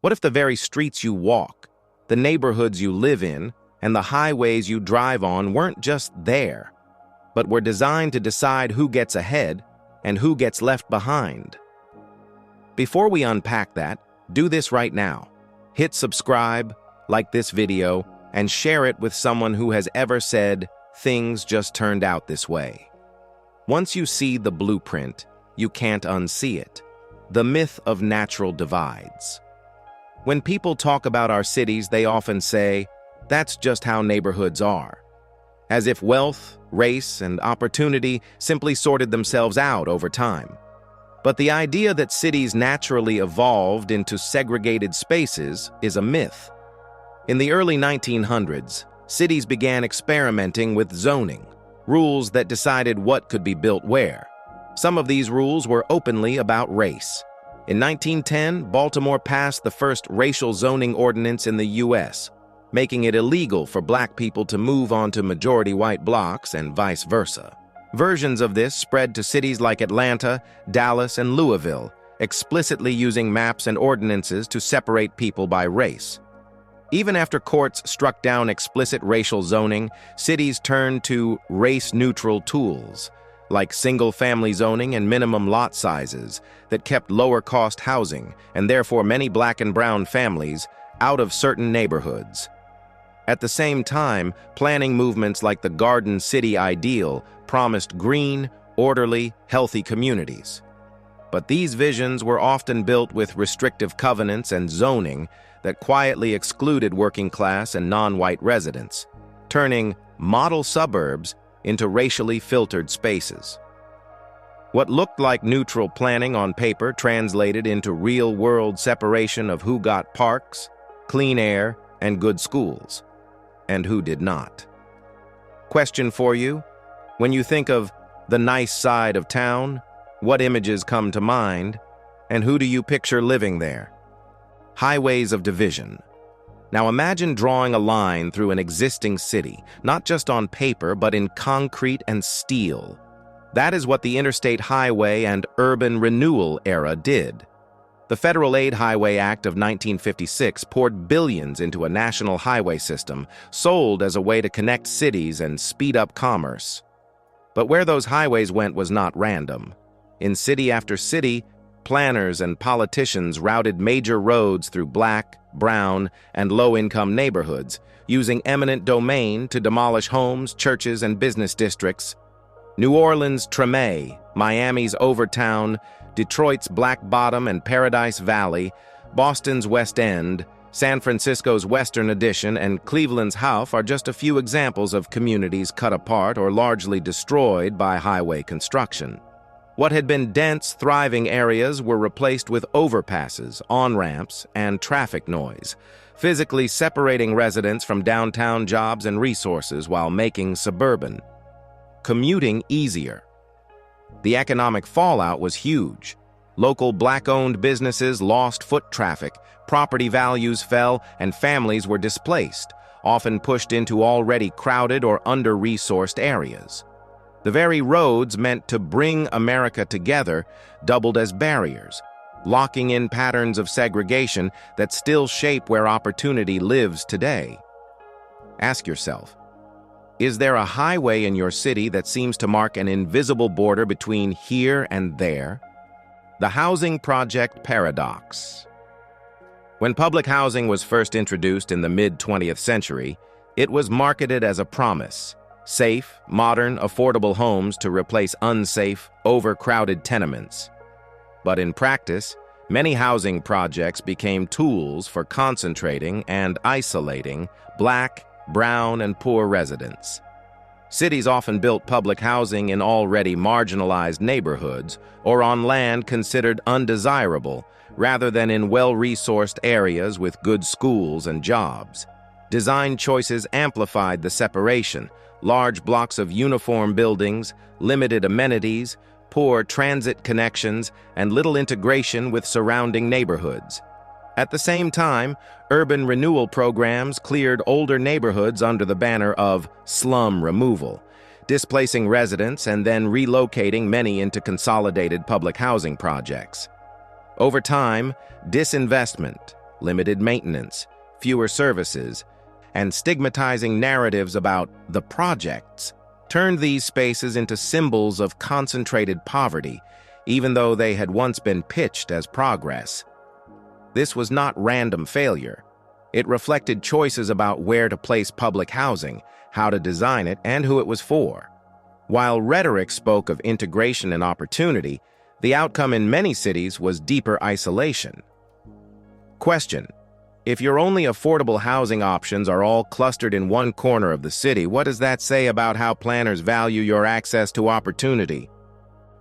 What if the very streets you walk, the neighborhoods you live in, and the highways you drive on weren't just there, but were designed to decide who gets ahead and who gets left behind? Before we unpack that, do this right now. Hit subscribe, like this video, and share it with someone who has ever said, "Things just turned out this way." Once you see the blueprint, you can't unsee it. The myth of natural divides. When people talk about our cities, they often say, "That's just how neighborhoods are," as if wealth, race, and opportunity simply sorted themselves out over time. But the idea that cities naturally evolved into segregated spaces is a myth. In the early 1900s, cities began experimenting with zoning, rules that decided what could be built where. Some of these rules were openly about race. In 1910, Baltimore passed the first racial zoning ordinance in the U.S., making it illegal for black people to move onto majority white blocks and vice versa. Versions of this spread to cities like Atlanta, Dallas, and Louisville, explicitly using maps and ordinances to separate people by race. Even after courts struck down explicit racial zoning, cities turned to race-neutral tools, like single-family zoning and minimum lot sizes, that kept lower-cost housing, and therefore many black and brown families, out of certain neighborhoods. At the same time, planning movements like the Garden City ideal promised green, orderly, healthy communities. But these visions were often built with restrictive covenants and zoning that quietly excluded working-class and non-white residents, turning model suburbs into racially filtered spaces. What looked like neutral planning on paper translated into real-world separation of who got parks, clean air, and good schools, and who did not. Question for you: when you think of the nice side of town, what images come to mind, and who do you picture living there? Highways of division. Now imagine drawing a line through an existing city, not just on paper, but in concrete and steel. That is what the Interstate Highway and Urban Renewal era did. The Federal Aid Highway Act of 1956 poured billions into a national highway system, sold as a way to connect cities and speed up commerce. But where those highways went was not random. In city after city, planners and politicians routed major roads through black, brown, and low-income neighborhoods, using eminent domain to demolish homes, churches, and business districts. New Orleans' Treme, Miami's Overtown, Detroit's Black Bottom and Paradise Valley, Boston's West End, San Francisco's Western Addition, and Cleveland's Houf are just a few examples of communities cut apart or largely destroyed by highway construction. What had been dense, thriving areas were replaced with overpasses, on-ramps, and traffic noise, physically separating residents from downtown jobs and resources while making suburban commuting easier. The economic fallout was huge. Local black-owned businesses lost foot traffic, property values fell, and families were displaced, often pushed into already crowded or under-resourced areas. The very roads meant to bring America together doubled as barriers, locking in patterns of segregation that still shape where opportunity lives today. Ask yourself, is there a highway in your city that seems to mark an invisible border between here and there? The housing project paradox. When public housing was first introduced in the mid-20th century, it was marketed as a promise: safe, modern, affordable homes to replace unsafe, overcrowded tenements. But in practice, many housing projects became tools for concentrating and isolating black, brown, and poor residents. Cities often built public housing in already marginalized neighborhoods or on land considered undesirable, rather than in well-resourced areas with good schools and jobs. Design choices amplified the separation: large blocks of uniform buildings, limited amenities, poor transit connections, and little integration with surrounding neighborhoods. At the same time, urban renewal programs cleared older neighborhoods under the banner of slum removal, displacing residents and then relocating many into consolidated public housing projects. Over time, disinvestment, limited maintenance, fewer services, and stigmatizing narratives about the projects turned these spaces into symbols of concentrated poverty, even though they had once been pitched as progress. This was not random failure. It reflected choices about where to place public housing, how to design it, and who it was for. While rhetoric spoke of integration and opportunity, the outcome in many cities was deeper isolation. Question: if your only affordable housing options are all clustered in one corner of the city, what does that say about how planners value your access to opportunity?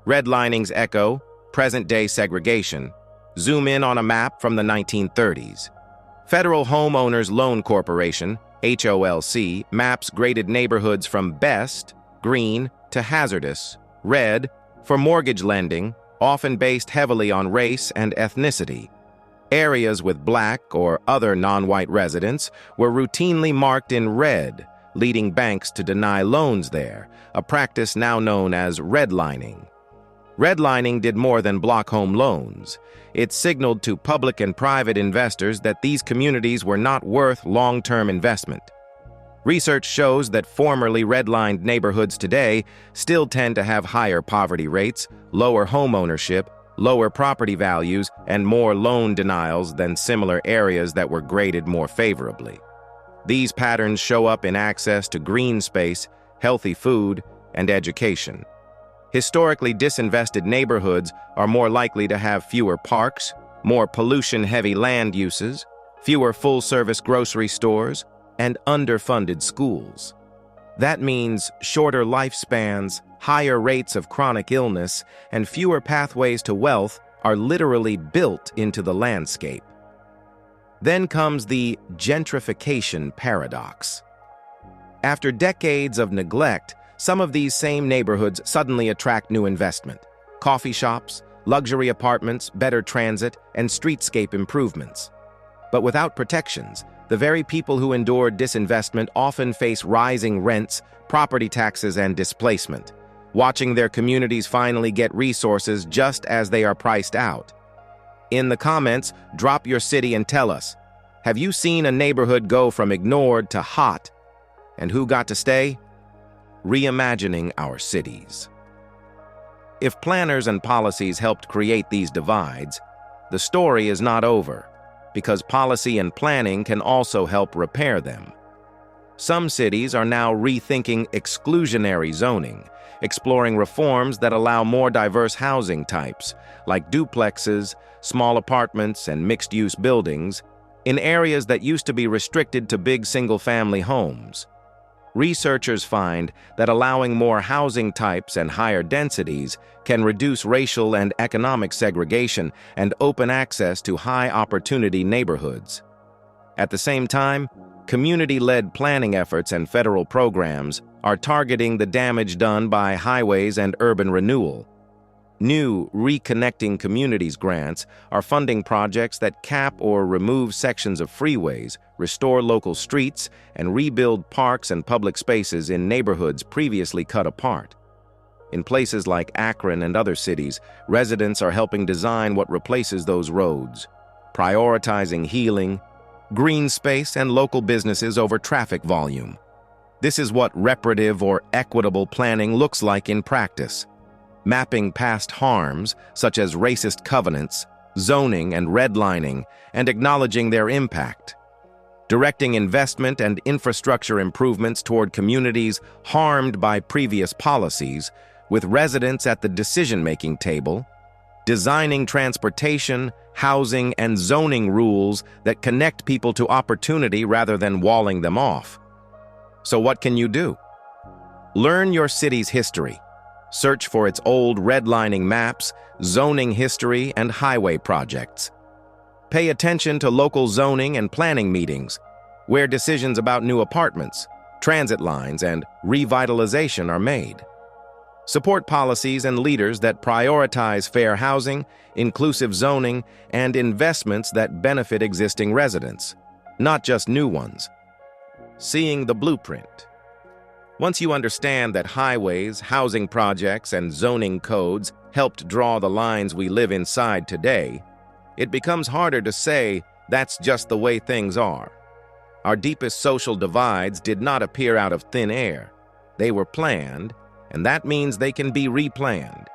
Redlining's echo, present-day segregation. Zoom in on a map from the 1930s. Federal Homeowners Loan Corporation, HOLC, maps graded neighborhoods from best, green, to hazardous, red, for mortgage lending, often based heavily on race and ethnicity. Areas with Black or other non-white residents were routinely marked in red, leading banks to deny loans there, a practice now known as redlining. Redlining did more than block home loans. It signaled to public and private investors that these communities were not worth long-term investment. Research shows that formerly redlined neighborhoods today still tend to have higher poverty rates, lower home ownership, lower property values, and more loan denials than similar areas that were graded more favorably. These patterns show up in access to green space, healthy food, and education. Historically disinvested neighborhoods are more likely to have fewer parks, more pollution-heavy land uses, fewer full-service grocery stores, and underfunded schools. That means shorter lifespans, higher rates of chronic illness, and fewer pathways to wealth are literally built into the landscape. Then comes the gentrification paradox. After decades of neglect, some of these same neighborhoods suddenly attract new investment: coffee shops, luxury apartments, better transit, and streetscape improvements. But without protections, the very people who endured disinvestment often face rising rents, property taxes, and displacement, watching their communities finally get resources just as they are priced out. In the comments, drop your city and tell us, have you seen a neighborhood go from ignored to hot? And who got to stay? Reimagining our cities. If planners and policies helped create these divides, the story is not over, because policy and planning can also help repair them. Some cities are now rethinking exclusionary zoning, exploring reforms that allow more diverse housing types, like duplexes, small apartments, and mixed-use buildings, in areas that used to be restricted to big single-family homes. Researchers find that allowing more housing types and higher densities can reduce racial and economic segregation and open access to high-opportunity neighborhoods. At the same time, community-led planning efforts and federal programs are targeting the damage done by highways and urban renewal. New Reconnecting Communities grants are funding projects that cap or remove sections of freeways, restore local streets, and rebuild parks and public spaces in neighborhoods previously cut apart. In places like Akron and other cities, residents are helping design what replaces those roads, prioritizing healing, green space, and local businesses over traffic volume. This is what reparative or equitable planning looks like in practice. Mapping past harms, such as racist covenants, zoning and redlining, and acknowledging their impact. Directing investment and infrastructure improvements toward communities harmed by previous policies, with residents at the decision-making table. Designing transportation, housing, and zoning rules that connect people to opportunity rather than walling them off. So what can you do? Learn your city's history. Search for its old redlining maps, zoning history, and highway projects. Pay attention to local zoning and planning meetings, where decisions about new apartments, transit lines, and revitalization are made. Support policies and leaders that prioritize fair housing, inclusive zoning, and investments that benefit existing residents, not just new ones. Seeing the blueprint. Once you understand that highways, housing projects, and zoning codes helped draw the lines we live inside today, it becomes harder to say, That's just the way things are. Our deepest social divides did not appear out of thin air. They were planned, and that means they can be replanned.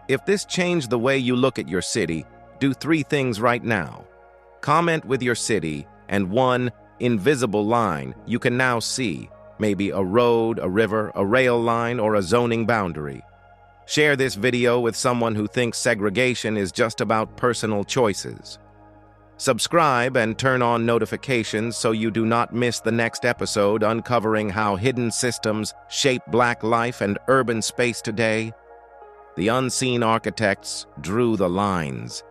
If this changed the way you look at your city, do 3 things right now. Comment with your city and one invisible line you can now see, maybe a road, a river, a rail line, or a zoning boundary. Share this video with someone who thinks segregation is just about personal choices. Subscribe and turn on notifications so you do not miss the next episode uncovering how hidden systems shape Black life and urban space today. The unseen architects drew the lines.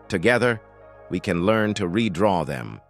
Together, we can learn to redraw them.